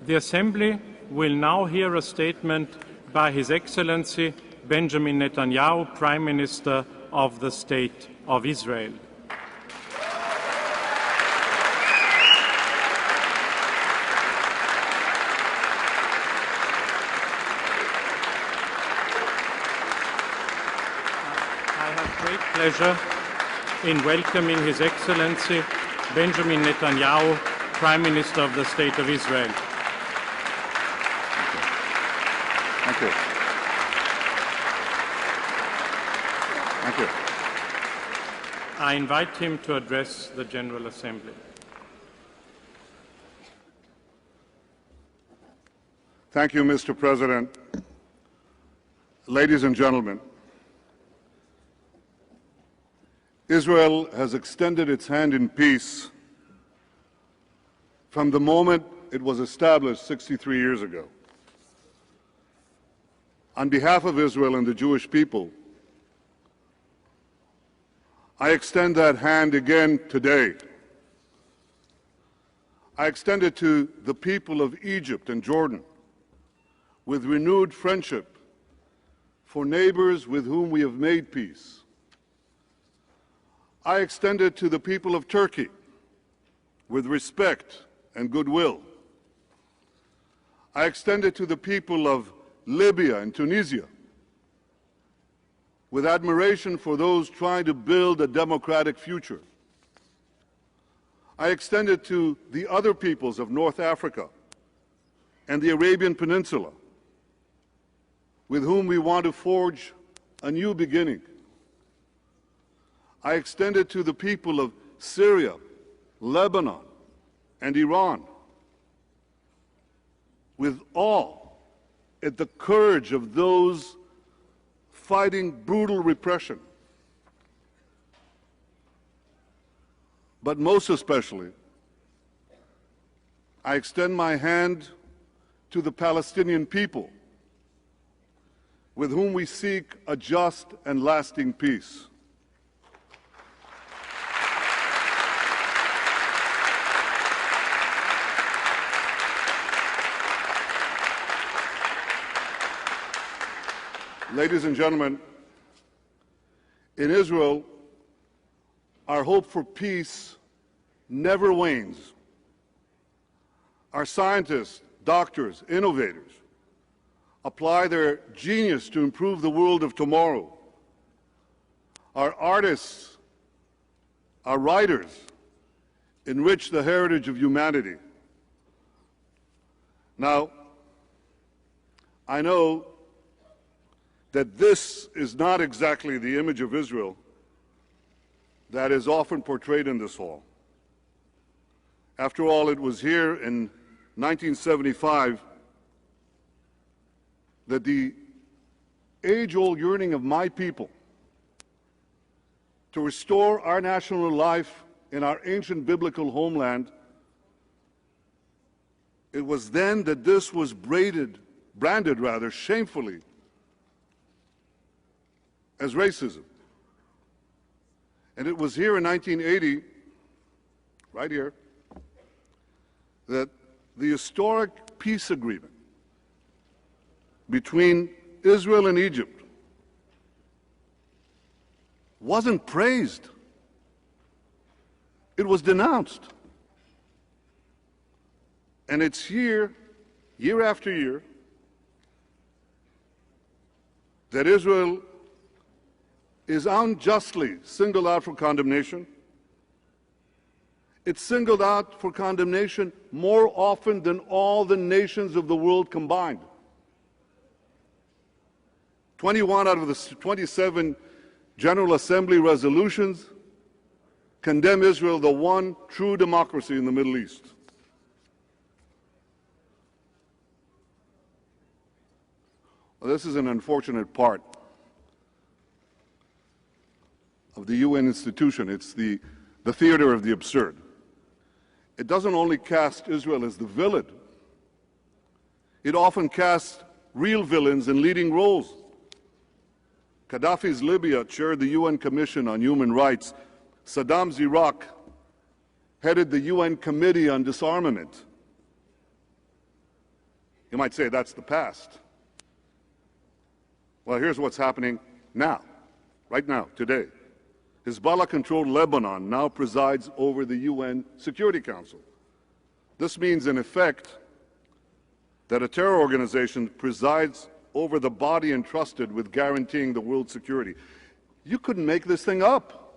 The Assembly will now hear a statement by His Excellency Benjamin Netanyahu, Prime Minister of the State of Israel. I have great pleasure in welcoming His Excellency Benjamin Netanyahu, Prime Minister of the State of Israel. Thank you. Thank you. I invite him to address the General Assembly. Thank you, Mr. President. Ladies and gentlemen, Israel has extended its hand in peace from the moment it was established 63 years ago. On behalf of Israel and the Jewish people, I extend that hand again today. I extend it to the people of Egypt and Jordan with renewed friendship for neighbors with whom we have made peace. I extend it to the people of Turkey with respect and goodwill. I extend it to the people of Libya and Tunisia with admiration for those trying to build a democratic future. I extend it to the other peoples of North Africa and the Arabian Peninsula with whom we want to forge a new beginning. I extend it to the people of Syria, Lebanon, and Iran with awe at the courage of those fighting brutal repression. But most especially, I extend my hand to the Palestinian people with whom we seek a just and lasting peace. Ladies and gentlemen, in Israel, our hope for peace never wanes. Our scientists, doctors, innovators apply their genius to improve the world of tomorrow. Our artists, our writers enrich the heritage of humanity. Now, I know that this is not exactly the image of Israel that is often portrayed in this hall. After all, it was here in 1975 that the age-old yearning of my people to restore our national life in our ancient biblical homeland, it was then that this was branded shamefully as racism. And it was here in 1980, right here, that the historic peace agreement between Israel and Egypt wasn't praised. It was denounced. And it's here, year after year, that Israel is unjustly singled out for condemnation. It's singled out for condemnation more often than all the nations of the world combined. 21 out of the 27 General Assembly resolutions condemn Israel, the one true democracy in the Middle East. Well, this is an unfortunate part of the UN institution. It's the theater of the absurd. It doesn't only cast Israel as the villain, it often casts real villains in leading roles. Gaddafi's Libya chaired the UN Commission on Human Rights. Saddam's Iraq headed the UN Committee on Disarmament. You might say that's the past. Well, here's what's happening now, right now, today. Hezbollah-controlled Lebanon now presides over the UN Security Council. This means, in effect, that a terror organization presides over the body entrusted with guaranteeing the world's security. You couldn't make this thing up.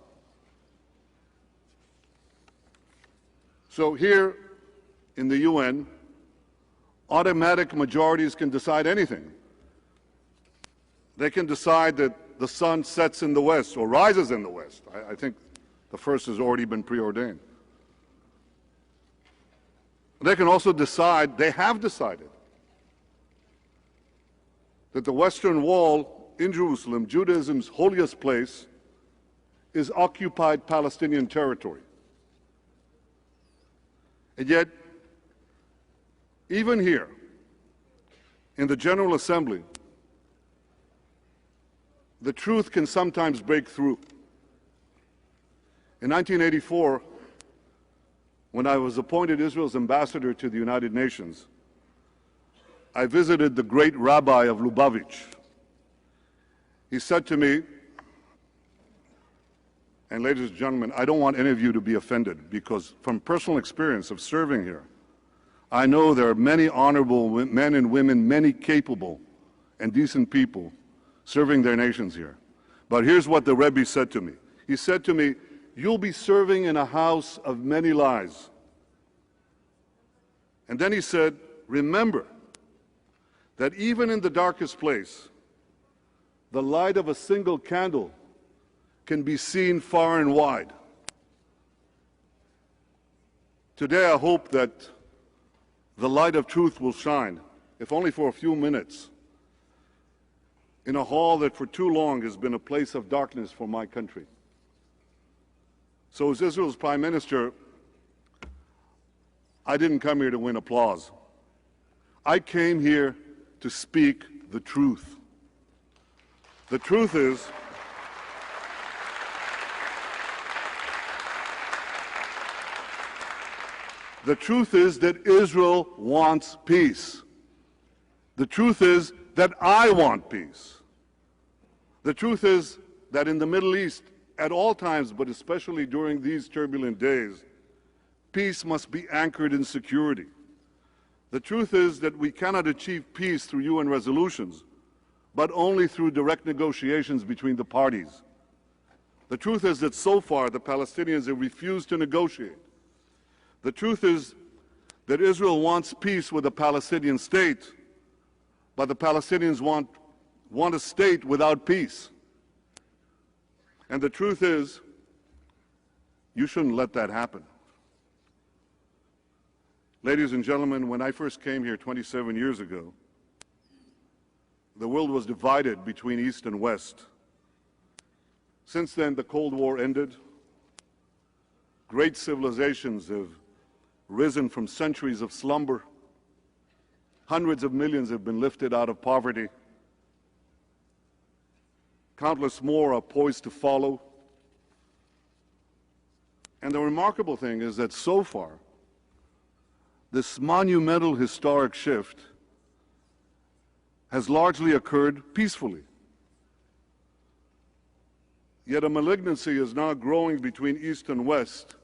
So here in the UN, automatic majorities can decide anything. They can decide that the sun sets in the west or rises in the west. I think the first has already been preordained. They can also decide, they have decided, that the Western Wall in Jerusalem, Judaism's holiest place, is occupied Palestinian territory. And yet, even here, in the General Assembly, the truth can sometimes break through. In 1984, when I was appointed Israel's ambassador to the United Nations, I visited the great rabbi of Lubavitch. He said to me, and ladies and gentlemen, I don't want any of you to be offended, because from personal experience of serving here, I know there are many honorable men and women, many capable and decent people serving their nations here. But here's what the Rebbe said to me. He said to me, "You'll be serving in a house of many lies." And then he said, "Remember that even in the darkest place, the light of a single candle can be seen far and wide." Today, I hope that the light of truth will shine, if only for a few minutes, in a hall that for too long has been a place of darkness for my country. So as Israel's Prime Minister, I didn't come here to win applause. I came here to speak the truth. The truth is, that Israel wants peace. The truth is that I want peace. The truth is that in the Middle East, at all times, but especially during these turbulent days, peace must be anchored in security. The truth is that we cannot achieve peace through UN resolutions, but only through direct negotiations between the parties. The truth is that so far the Palestinians have refused to negotiate. The truth is that Israel wants peace with a Palestinian state, but the Palestinians want a state without peace. And the truth is, you shouldn't let that happen. Ladies and gentlemen, when I first came here 27 years ago, the world was divided between East and West. Since then, the Cold War ended. Great civilizations have risen from centuries of slumber. Hundreds of millions have been lifted out of poverty. Countless more are poised to follow. And the remarkable thing is that so far, this monumental historic shift has largely occurred peacefully. Yet a malignancy is now growing between East and West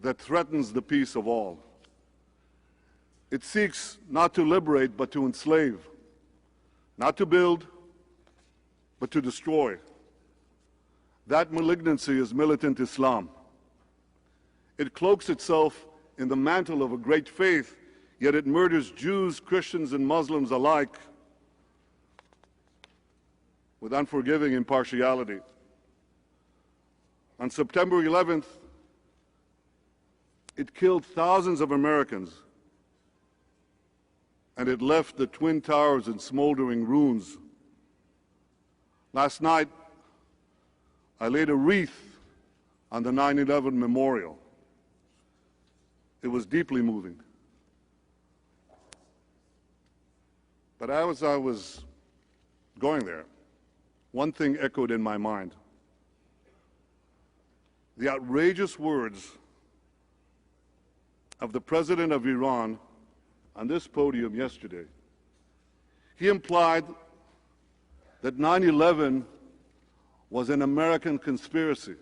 that threatens the peace of all. It seeks not to liberate, but to enslave, not to build, but to destroy. That malignancy is militant Islam. It cloaks itself in the mantle of a great faith, yet it murders Jews, Christians, and Muslims alike with unforgiving impartiality. On September 11th, it killed thousands of Americans, and it left the Twin Towers in smoldering ruins. Last night, I laid a wreath on the 9/11 memorial. It was deeply moving. But as I was going there, one thing echoed in my mind. The outrageous words of the president of Iran on this podium yesterday, he implied that 9/11 was an American conspiracy.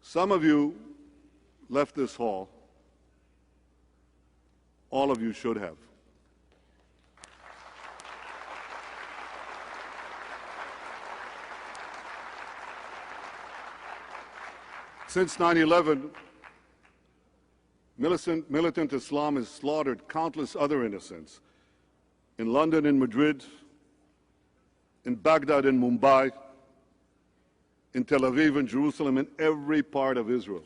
Some of you left this hall. All of you should have. Since 9/11, militant Islam has slaughtered countless other innocents in London and Madrid, in Baghdad and Mumbai, in Tel Aviv and Jerusalem, in every part of Israel.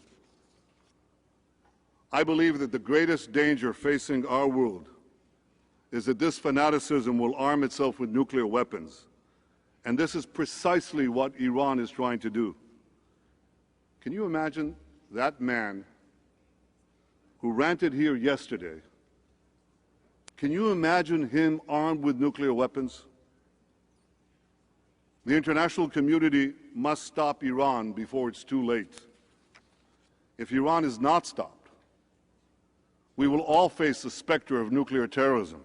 I believe that the greatest danger facing our world is that this fanaticism will arm itself with nuclear weapons. And this is precisely what Iran is trying to do. Can you imagine that man who ranted here yesterday? Can you imagine him armed with nuclear weapons? The international community must stop Iran before it's too late. If Iran is not stopped, we will all face the specter of nuclear terrorism,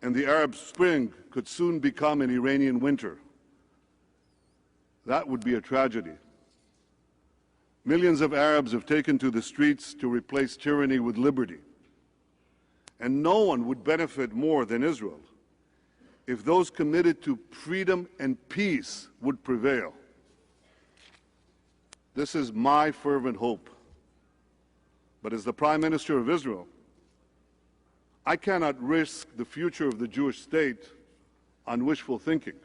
and the Arab Spring could soon become an Iranian winter. That would be a tragedy. Millions of Arabs have taken to the streets to replace tyranny with liberty, and no one would benefit more than Israel if those committed to freedom and peace would prevail. This is my fervent hope. But as the Prime Minister of Israel, I cannot risk the future of the Jewish state on wishful thinking.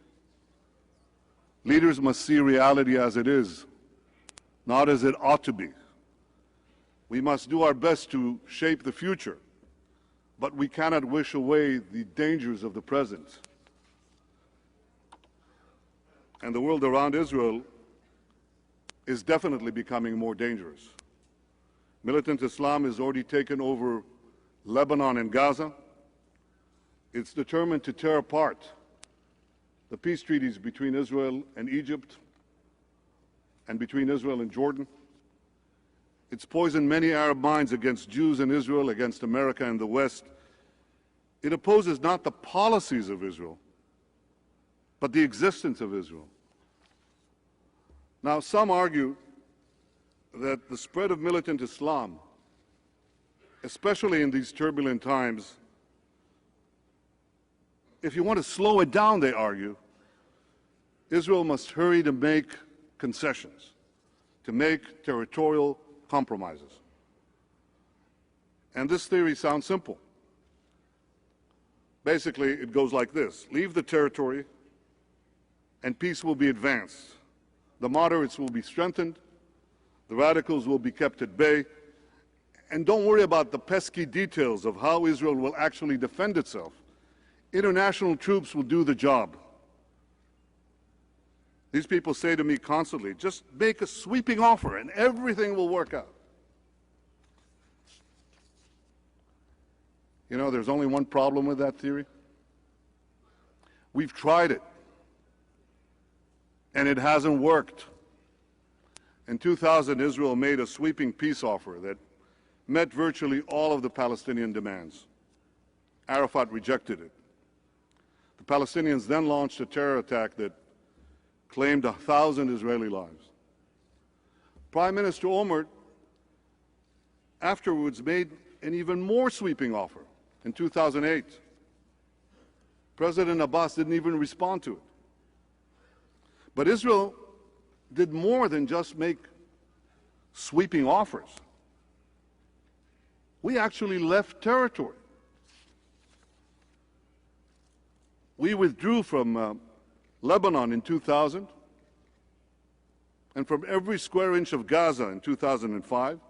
Leaders must see reality as it is, not as it ought to be. We must do our best to shape the future, but we cannot wish away the dangers of the present. And the world around Israel is definitely becoming more dangerous. Militant Islam has already taken over Lebanon and Gaza. It's determined to tear apart the peace treaties between Israel and Egypt and between Israel and Jordan. It's poisoned many Arab minds against Jews in Israel, against America and the West. It opposes not the policies of Israel, but the existence of Israel. Now, some argue that the spread of militant Islam, especially in these turbulent times, if you want to slow it down, they argue, Israel must hurry to make concessions, to make territorial compromises. And this theory sounds simple. Basically, it goes like this: leave the territory and peace will be advanced. The moderates will be strengthened, the radicals will be kept at bay, and don't worry about the pesky details of how Israel will actually defend itself. International troops will do the job. These people say to me constantly, just make a sweeping offer and everything will work out. You know, there's only one problem with that theory. We've tried it, and it hasn't worked. In 2000, Israel made a sweeping peace offer that met virtually all of the Palestinian demands. Arafat rejected it. The Palestinians then launched a terror attack that claimed 1,000 Israeli lives. Prime Minister Olmert afterwards made an even more sweeping offer in 2008. President Abbas didn't even respond to it. But Israel did more than just make sweeping offers. We actually left territory. We withdrew from Lebanon in 2000 and from every square inch of Gaza in 2005.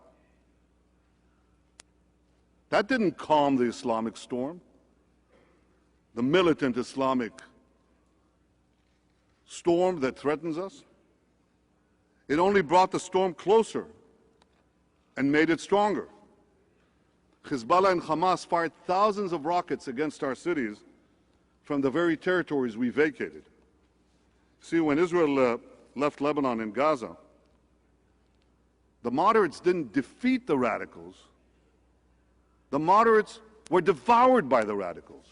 That didn't calm the Islamic storm, the militant Islamic storm that threatens us. It only brought the storm closer and made it stronger. Hezbollah and Hamas fired thousands of rockets against our cities from the very territories we vacated. See, when Israel left Lebanon and Gaza, the moderates didn't defeat the radicals. The moderates were devoured by the radicals.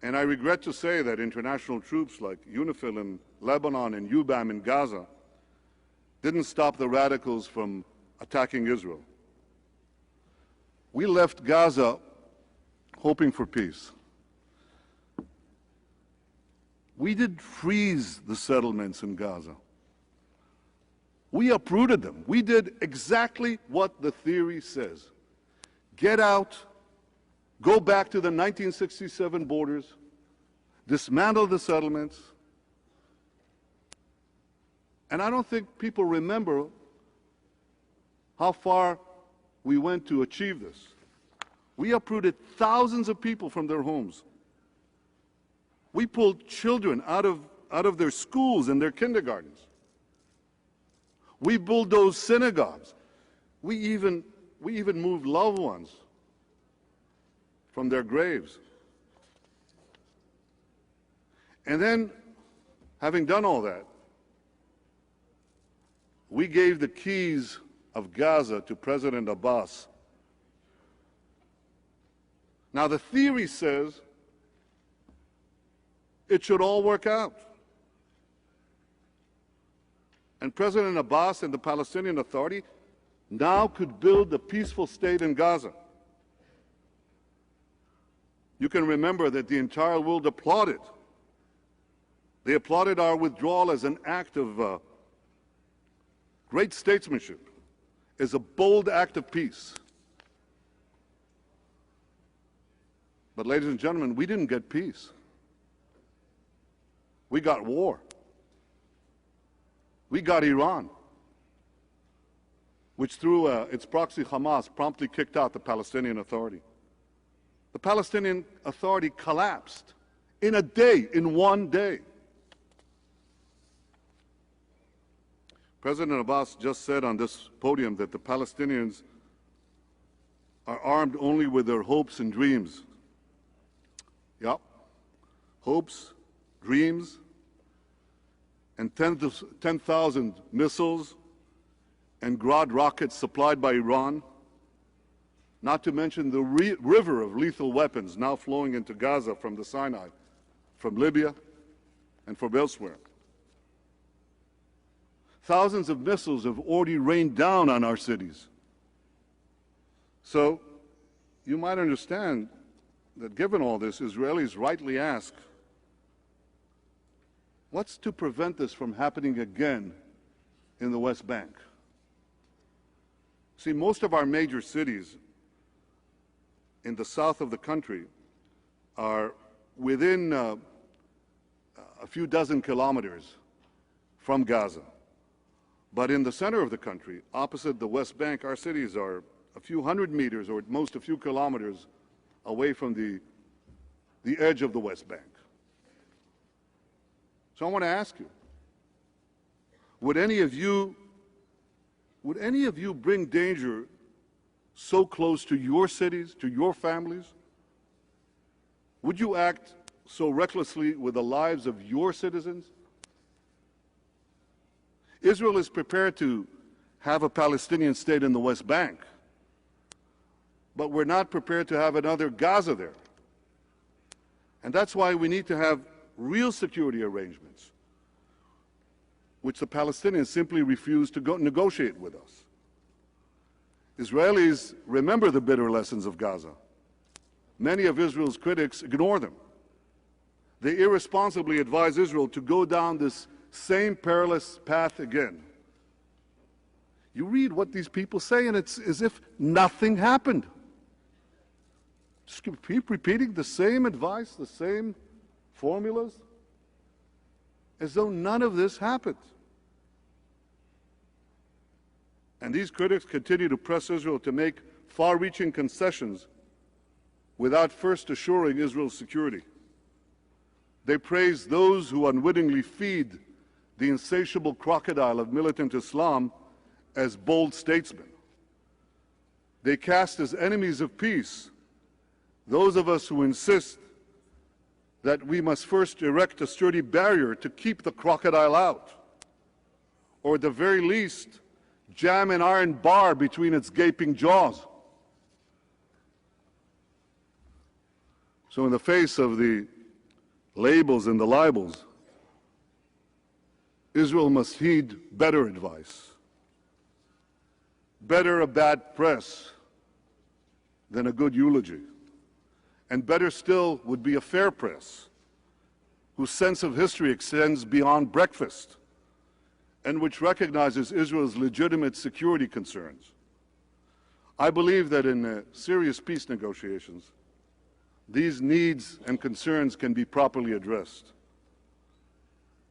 And I regret to say that international troops like UNIFIL in Lebanon and UBAM in Gaza didn't stop the radicals from attacking Israel. We left Gaza hoping for peace. We did freeze the settlements in Gaza. We uprooted them. We did exactly what the theory says. Get out, go back to the 1967 borders, dismantle the settlements. And I don't think people remember how far we went to achieve this. We uprooted thousands of people from their homes. We pulled children out of their schools and their kindergartens. We bulldozed synagogues. We even moved loved ones from their graves. And then, having done all that, we gave the keys of Gaza to President Abbas. Now, the theory says it should all work out. And President Abbas and the Palestinian Authority now could build a peaceful state in Gaza. You can remember that the entire world applauded. They applauded our withdrawal as an act of great statesmanship, as a bold act of peace. But ladies and gentlemen, we didn't get peace. We got war. We got Iran, which through its proxy Hamas promptly kicked out the Palestinian Authority. The Palestinian Authority collapsed in a day, in one day. President Abbas just said on this podium that the Palestinians are armed only with their hopes and dreams. Yep, hopes, dreams, and 10,000 missiles and Grad rockets supplied by Iran, not to mention the river of lethal weapons now flowing into Gaza from the Sinai, from Libya, and from elsewhere. Thousands of missiles have already rained down on our cities. So you might understand that given all this, Israelis rightly ask, what's to prevent this from happening again in the West Bank? See, most of our major cities in the south of the country are within a few dozen kilometers from Gaza. But in the center of the country, opposite the West Bank, our cities are a few hundred meters or at most a few kilometers away from the edge of the West Bank. So I want to ask you, would any of you bring danger so close to your cities, to your families? Would you act so recklessly with the lives of your citizens? Israel is prepared to have a Palestinian state in the West Bank, but we're not prepared to have another Gaza there. And that's why we need to have real security arrangements, which the Palestinians simply refuse to negotiate with us. Israelis remember the bitter lessons of Gaza. Many of Israel's critics ignore them. They irresponsibly advise Israel to go down this same perilous path again. You read what these people say, and it's as if nothing happened. Just keep repeating the same advice, the same formulas, as though none of this happened. And these critics continue to press Israel to make far-reaching concessions without first assuring Israel's security. They praise those who unwittingly feed the insatiable crocodile of militant Islam as bold statesmen. They cast as enemies of peace those of us who insist that we must first erect a sturdy barrier to keep the crocodile out, or at the very least, jam an iron bar between its gaping jaws. So in the face of the labels and the libels, Israel must heed better advice. Better a bad press than a good eulogy. And better still would be a fair press, whose sense of history extends beyond breakfast, and which recognizes Israel's legitimate security concerns. I believe that in serious peace negotiations, these needs and concerns can be properly addressed.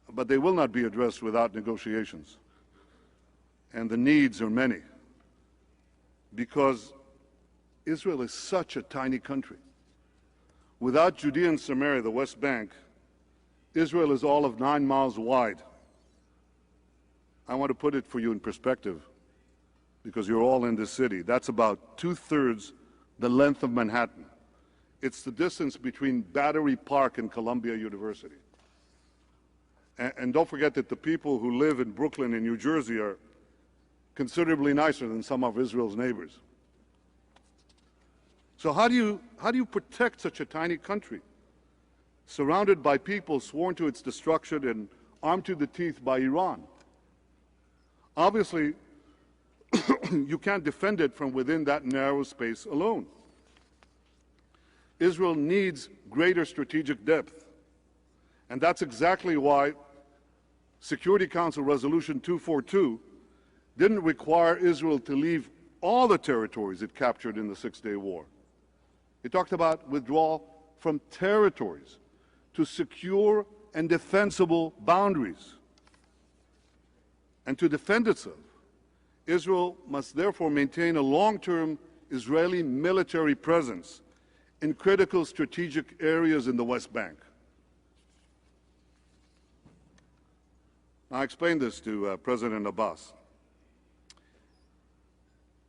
But they will not be addressed without negotiations. And the needs are many, because Israel is such a tiny country. Without Judea and Samaria, the West Bank, Israel is all of 9 miles wide. I want to put it for you in perspective, because you're all in this city. That's about 2/3 the length of Manhattan. It's the distance between Battery Park and Columbia University. And don't forget that the people who live in Brooklyn and New Jersey are considerably nicer than some of Israel's neighbors. So how do you protect such a tiny country, surrounded by people sworn to its destruction and armed to the teeth by Iran? Obviously, you can't defend it from within that narrow space alone. Israel needs greater strategic depth, and that's exactly why Security Council Resolution 242 didn't require Israel to leave all the territories it captured in the Six-Day War. It talked about withdrawal from territories to secure and defensible boundaries. And to defend itself, Israel must therefore maintain a long-term Israeli military presence in critical strategic areas in the West Bank. I explained this to President Abbas.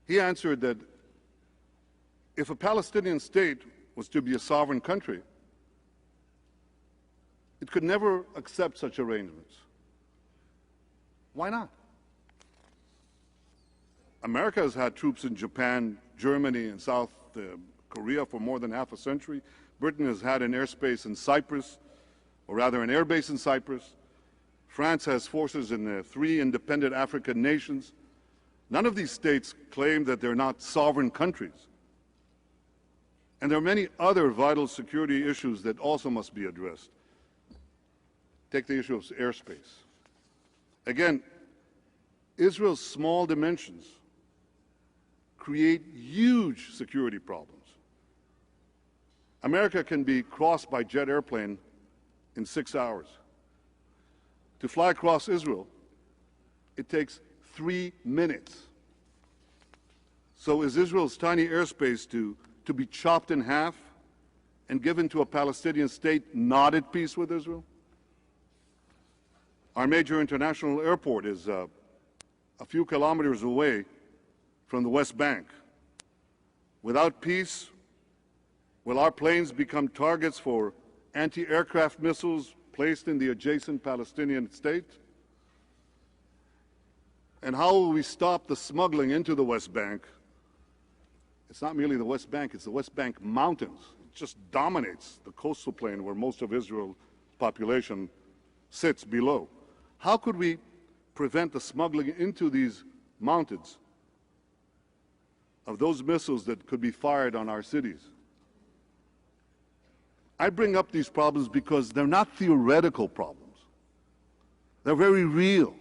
He answered that if a Palestinian state was to be a sovereign country, it could never accept such arrangements. Why not? America has had troops in Japan, Germany, and South Korea for more than half a century. Britain has had an airspace in Cyprus, or rather an airbase in Cyprus. France has forces in 3 independent African nations. None of these states claim that they're not sovereign countries. And there are many other vital security issues that also must be addressed. Take the issue of airspace. Again, Israel's small dimensions create huge security problems. America can be crossed by jet airplane in 6 hours. To fly across Israel, it takes 3 minutes. So is Israel's tiny airspace to be chopped in half and given to a Palestinian state not at peace with Israel? Our major international airport is a few kilometers away from the West Bank. Without peace, will our planes become targets for anti-aircraft missiles placed in the adjacent Palestinian state? And how will we stop the smuggling into the West Bank? It's not merely the West Bank, it's the West Bank mountains. It just dominates the coastal plain where most of Israel's population sits below. How could we prevent the smuggling into these mountains of those missiles that could be fired on our cities? I bring up these problems because they're not theoretical problems. They're very real.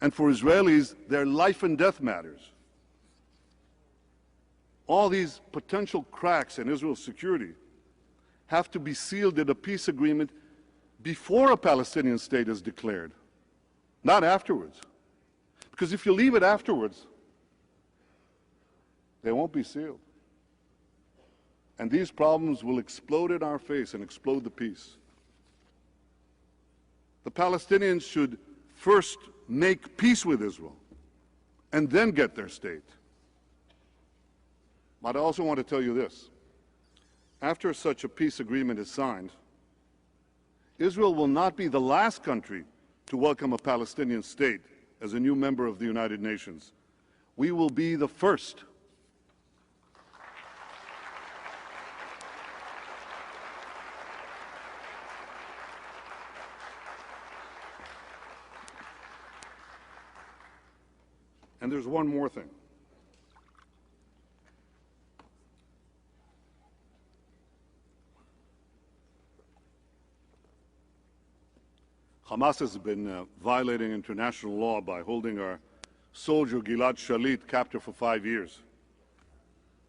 And for Israelis, they're life and death matters. All these potential cracks in Israel's security have to be sealed in a peace agreement before a Palestinian state is declared, not afterwards. Because if you leave it afterwards, they won't be sealed. And these problems will explode in our face and explode the peace. The Palestinians should first make peace with Israel and then get their state. But I also want to tell you this. After such a peace agreement is signed, Israel will not be the last country to welcome a Palestinian state as a new member of the United Nations. We will be the first. And there's one more thing. Hamas has been violating international law by holding our soldier Gilad Shalit captive for 5 years.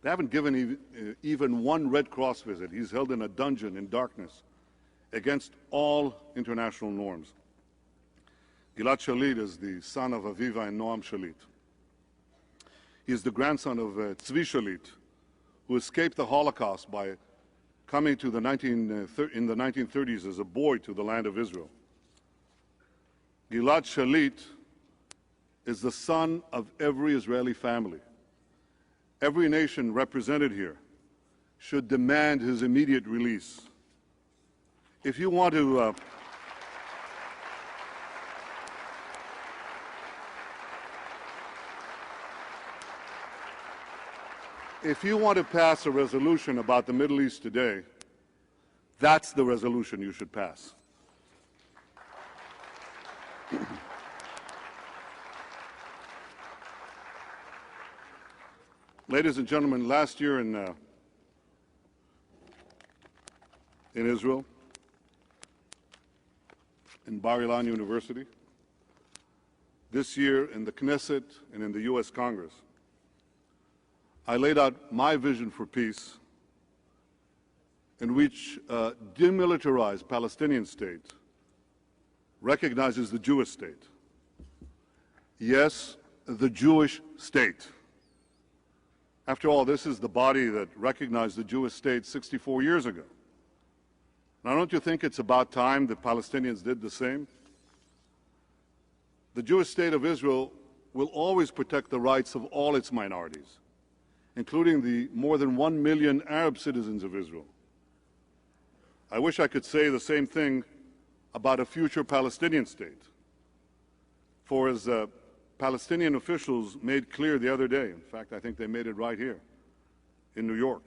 They haven't given even one Red Cross visit. He's held in a dungeon in darkness against all international norms. Gilad Shalit is the son of Aviva and Noam Shalit. He is the grandson of Tzvi Shalit, who escaped the Holocaust by coming to in the 1930s as a boy to the land of Israel. Gilad Shalit is the son of every Israeli family. Every nation represented here should demand his immediate release. If you want to pass a resolution about the Middle East today, that's the resolution you should pass. Ladies and gentlemen, last year in Israel, in Bar Ilan University, this year in the Knesset and in the U.S. Congress, I laid out my vision for peace, in which a demilitarized Palestinian state recognizes the Jewish state. Yes, the Jewish state. After all, this is the body that recognized the Jewish state 64 years ago. Now, don't you think it's about time the Palestinians did the same? The Jewish state of Israel will always protect the rights of all its minorities, including the more than 1 million Arab citizens of Israel. I wish I could say the same thing about a future Palestinian state. For as Palestinian officials made clear the other day, in fact, I think they made it right here in New York,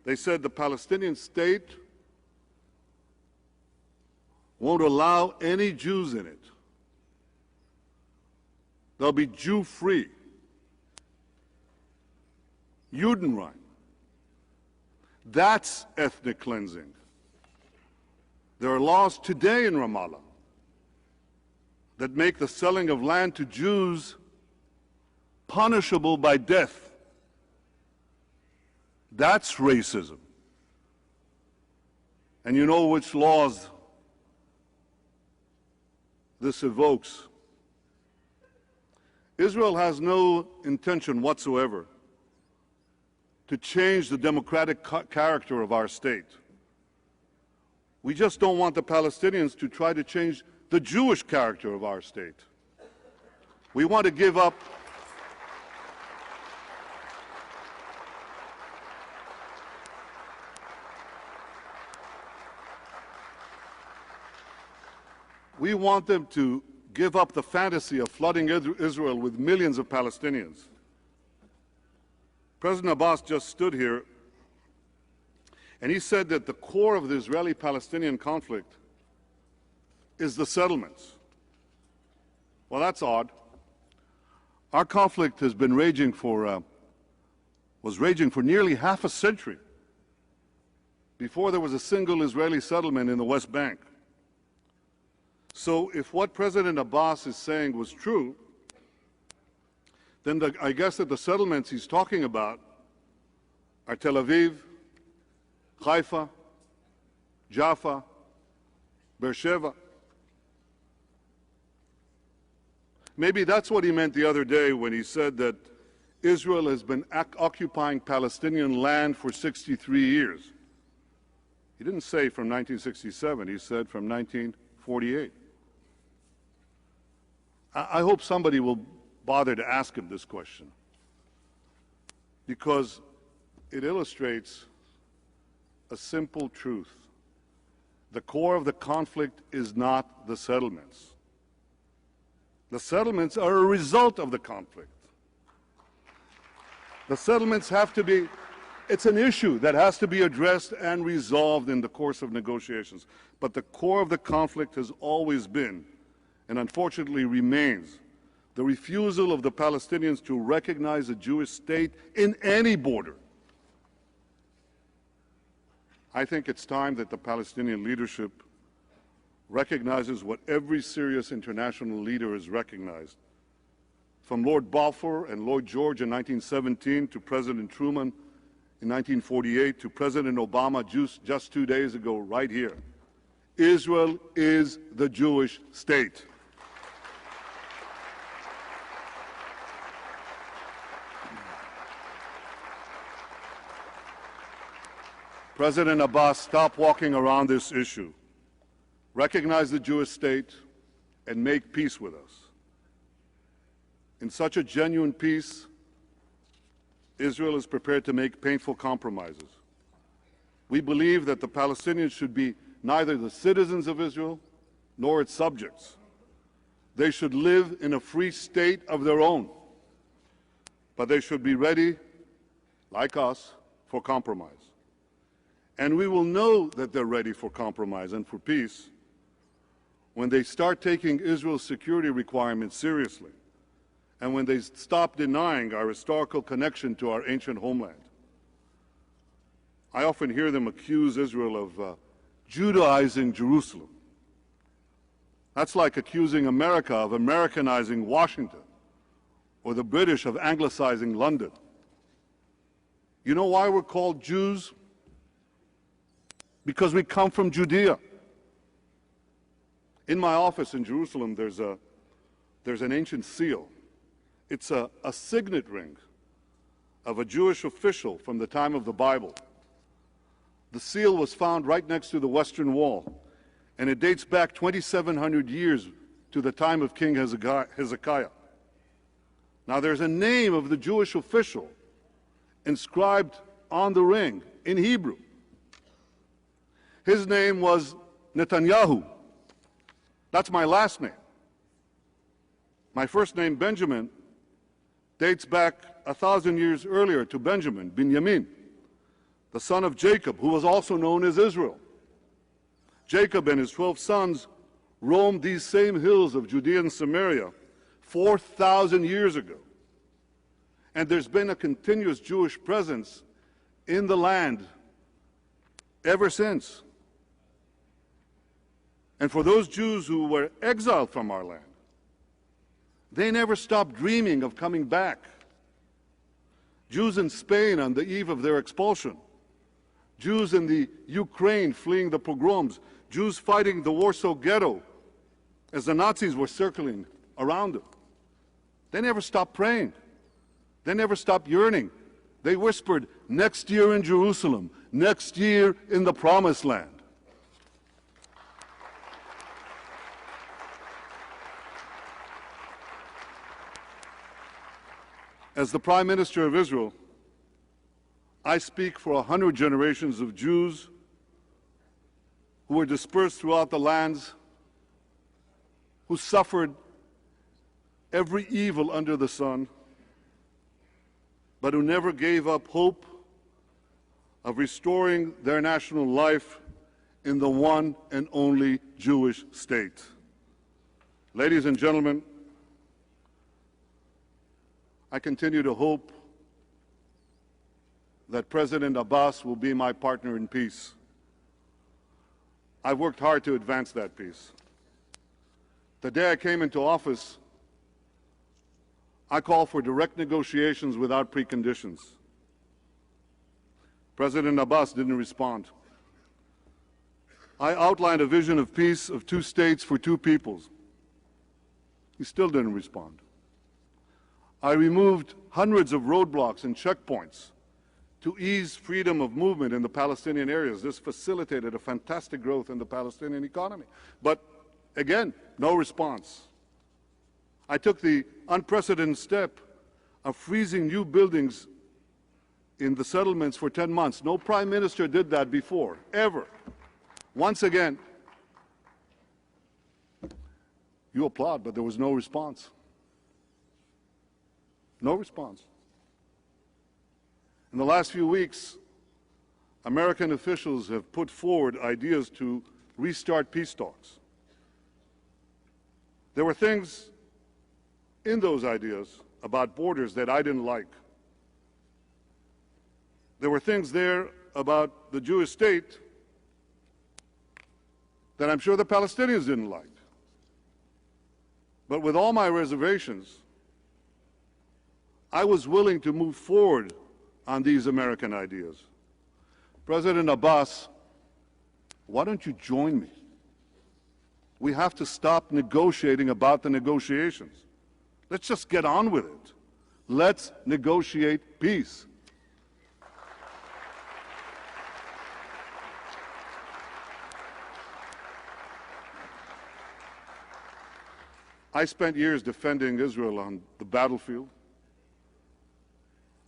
they said the Palestinian state won't allow any Jews in it. They'll be Jew-free. Judenrein. That's ethnic cleansing. There are laws today in Ramallah that make the selling of land to Jews punishable by death. That's racism. And you know which laws this evokes. Israel has no intention whatsoever to change the democratic character of our state. We just don't want the Palestinians to try to change the Jewish character of our state. We want to give up we want them to give up the fantasy of flooding Israel with millions of Palestinians. President Abbas just stood here and he said that the core of the Israeli-Palestinian conflict is the settlements. Well, that's odd. Our conflict has been raging was raging for nearly half a century before there was a single Israeli settlement in the West Bank. So if what President Abbas is saying was true, then I guess that the settlements he's talking about are Tel Aviv, Haifa, Jaffa, Beersheba. Maybe that's what he meant the other day when he said that Israel has been occupying Palestinian land for 63 years. He didn't say from 1967, he said from 1948. I hope somebody will bother to ask him this question, because it illustrates a simple truth. The core of the conflict is not the settlements. The settlements are a result of the conflict. The settlements have to be, it's an issue that has to be addressed and resolved in the course of negotiations. But the core of the conflict has always been, and unfortunately remains, the refusal of the Palestinians to recognize a Jewish state in any border. I think it's time that the Palestinian leadership recognizes what every serious international leader has recognized. From Lord Balfour and Lloyd George in 1917 to President Truman in 1948 to President Obama just 2 days ago right here. Israel is the Jewish state. President Abbas, stop walking around this issue. Recognize the Jewish state and make peace with us. In such a genuine peace, Israel is prepared to make painful compromises. We believe that the Palestinians should be neither the citizens of Israel nor its subjects. They should live in a free state of their own, but they should be ready, like us, for compromise. And we will know that they're ready for compromise and for peace when they start taking Israel's security requirements seriously and when they stop denying our historical connection to our ancient homeland. I often hear them accuse Israel of Judaizing Jerusalem. That's like accusing America of Americanizing Washington or the British of Anglicizing London. You know why we're called Jews? Because we come from Judea. In my office in Jerusalem, there's an ancient seal. It's a signet ring of a Jewish official from the time of the Bible. The seal was found right next to the Western Wall, and it dates back 2,700 years to the time of King Hezekiah. Now, there's a name of the Jewish official inscribed on the ring in Hebrew. His name was Netanyahu. That's my last name. My first name, Benjamin, dates back 1,000 years earlier to Benjamin, Binyamin, the son of Jacob, who was also known as Israel. Jacob and his 12 sons roamed these same hills of Judea and Samaria 4,000 years ago. And there's been a continuous Jewish presence in the land ever since. And for those Jews who were exiled from our land, they never stopped dreaming of coming back. Jews in Spain on the eve of their expulsion, Jews in the Ukraine fleeing the pogroms, Jews fighting the Warsaw Ghetto as the Nazis were circling around them. They never stopped praying. They never stopped yearning. They whispered, next year in Jerusalem, next year in the Promised Land. As the Prime Minister of Israel, I speak for 100 generations of Jews who were dispersed throughout the lands, who suffered every evil under the sun, but who never gave up hope of restoring their national life in the one and only Jewish state. Ladies and gentlemen, I continue to hope that President Abbas will be my partner in peace. I've worked hard to advance that peace. The day I came into office, I called for direct negotiations without preconditions. President Abbas didn't respond. I outlined a vision of peace of two states for two peoples. He still didn't respond. I removed hundreds of roadblocks and checkpoints to ease freedom of movement in the Palestinian areas. This facilitated a fantastic growth in the Palestinian economy. But again, no response. I took the unprecedented step of freezing new buildings in the settlements for 10 months. No prime minister did that before, ever. Once again, you applaud, but there was no response. No response. In the last few weeks, American officials have put forward ideas to restart peace talks. There were things in those ideas about borders that I didn't like. There were things there about the Jewish state that I'm sure the Palestinians didn't like. But with all my reservations, I was willing to move forward on these American ideas. President Abbas, why don't you join me? We have to stop negotiating about the negotiations. Let's just get on with it. Let's negotiate peace. I spent years defending Israel on the battlefield.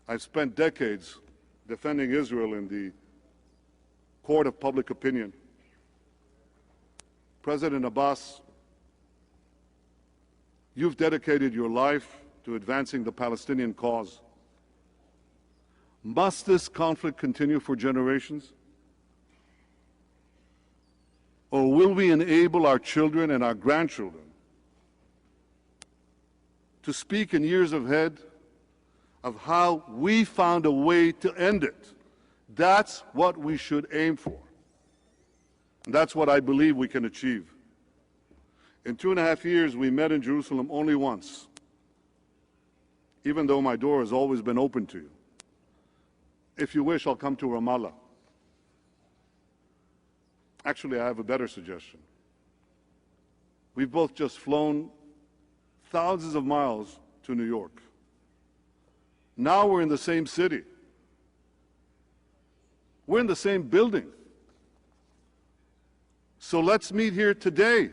I've spent decades defending Israel in the court of public opinion. President Abbas, you've dedicated your life to advancing the Palestinian cause. Must this conflict continue for generations? Or will we enable our children and our grandchildren to speak in years ahead of how we found a way to end it? That's what we should aim for. And that's what I believe we can achieve. In 2.5 years, we met in Jerusalem only once, even though my door has always been open to you. If you wish, I'll come to Ramallah. Actually, I have a better suggestion. We've both just flown thousands of miles to New York. Now we're in the same city. We're in the same building. So let's meet here today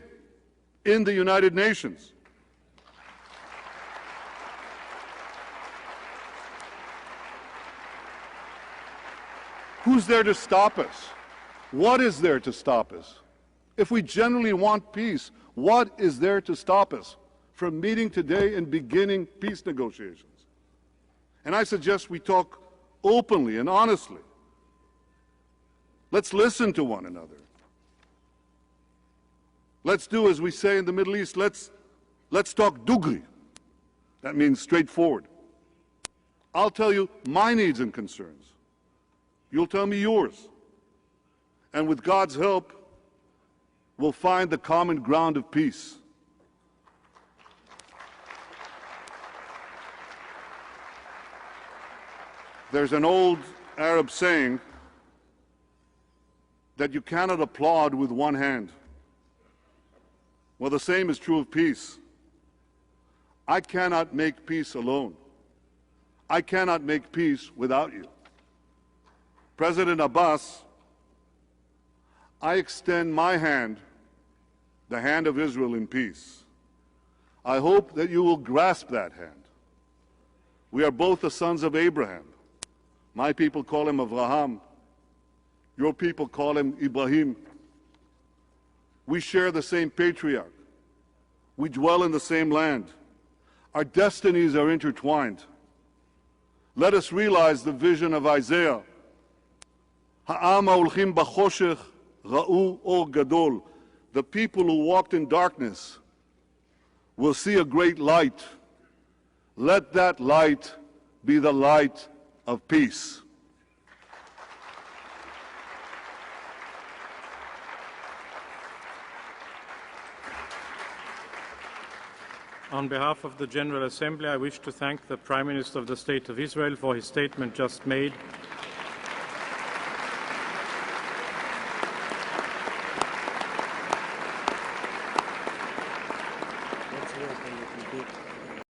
in the United Nations. Who's there to stop us? What is there to stop us? If we genuinely want peace, what is there to stop us from meeting today and beginning peace negotiations? And I suggest we talk openly and honestly. Let's listen to one another. Let's do as we say in the Middle East, let's talk dugri. That means straightforward. I'll tell you my needs and concerns. You'll tell me yours. And with God's help, we'll find the common ground of peace. There's an old Arab saying that you cannot applaud with one hand. Well, the same is true of peace. I cannot make peace alone. I cannot make peace without you. President Abbas, I extend my hand, the hand of Israel in peace. I hope that you will grasp that hand. We are both the sons of Abraham. My people call him Avraham. Your people call him Ibrahim. We share the same patriarch. We dwell in the same land. Our destinies are intertwined. Let us realize the vision of Isaiah. Ha'am ha'olchim b'choshech ra'u or gadol. The people who walked in darkness will see a great light. Let that light be the light of peace. On behalf of the General Assembly, I wish to thank the Prime Minister of the State of Israel for his statement just made